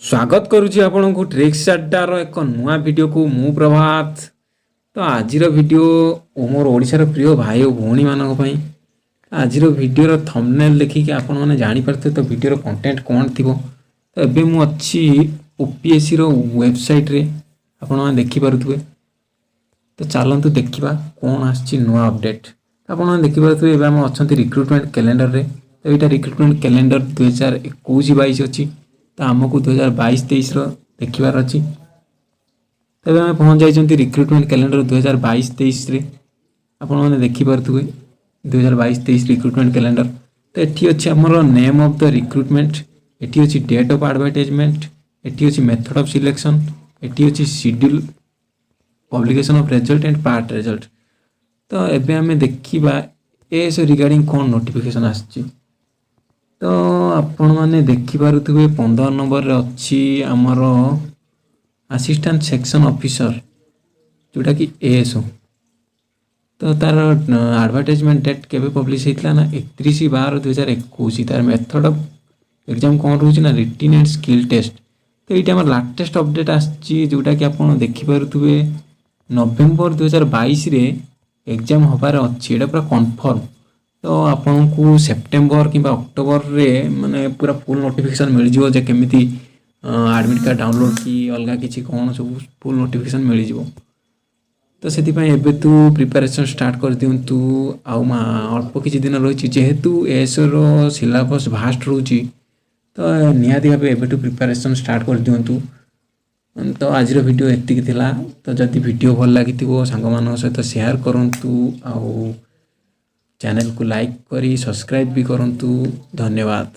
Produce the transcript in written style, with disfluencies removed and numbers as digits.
स्वागत करुच्ची आपण को ट्रिक्स अड्डार एक नुआ वीडियो को मु प्रभात। तो आजिर वीडियो मोर ओडिशार प्रिय भाई और भौणी मानक पई आजिर वीडियो थंबनेल देखिक आपण माने जानि परते तो वीडियो कंटेंट कोन थिबो। तो एबे मु अच्छी ओपीएससी रो वेबसाइट रे आपण माने देखि परथुबे। तो चलंतु देखिबा कोन आछि नुआ अपडेट। आपण माने देखि परथुबे एबे हम अछंती रिक्रूटमेंट कैलेंडर रे। तो एटा रिक्रूटमेंट कैलेंडर 2021-22 अछि। तो आमको 2022-23 देखिबार अच्छी। तब आम पहुँच जाइए रिक्रूटमेंट कैलेंडर 2022-23 आपने देखिपे 2022-23 रिक्रूटमेंट कैलेंडर। तो ये अच्छी आमर नेम ऑफ द रिक्रूटमेंट, ये अच्छी डेट ऑफ एडवर्टाइजमेंट, ये अच्छी मेथड ऑफ सिलेक्शन, ये अच्छी schedule publication of result and part result. तो एबे आम देखा एस रिगार्डिंग कौन नोटिफिकेशन आसी। तो आपण माने देखि पारुथुबे 15 नंबर रे अछि हमर असिस्टेंट सेक्शन ऑफिसर जोटा कि एएसओ। तो तार एडवर्टाइजमेंट डेट केबे पब्लिश हेतला ना 31/12/2021। तार मेथड ऑफ एग्जाम कोन रहउछि ना रिटन एंड स्किल टेस्ट। तो एटा हमर लेटेस्ट अपडेट आछि जोटा कि आपण देखि पारुथुबे नवेम्बर 2022 रे एग्जाम होबार अछि। एटा पूरा कंफर्म। तो आपन को सेप्टेम्बर कि अक्टोबर रे माने पूरा फुल नोटिफिकेशन मिल जिवो जे केमिति एडमिट कार्ड डाउनलोड की अलगा किछि कोन सब फुल नोटिफिकेशन मिल जिवो। तो सेति पय एबे तू प्रिपरेशन स्टार्ट कर दियंतु। आउ अल्प किछि दिन रहिछि जेहेतु एएसओ रो सिलेबस भास्ट रहउछि। तो निहाती भाबे एबे तू प्रिपरेशन स्टार्ट कर दियंतु। तो आज वीडियो एतिक थिला। तो जदि वीडियो भल लागिथिबो सांग मान सहित शेयर करंतु आउ चैनल को लाइक करी सब्सक्राइब भी करंतु। धन्यवाद।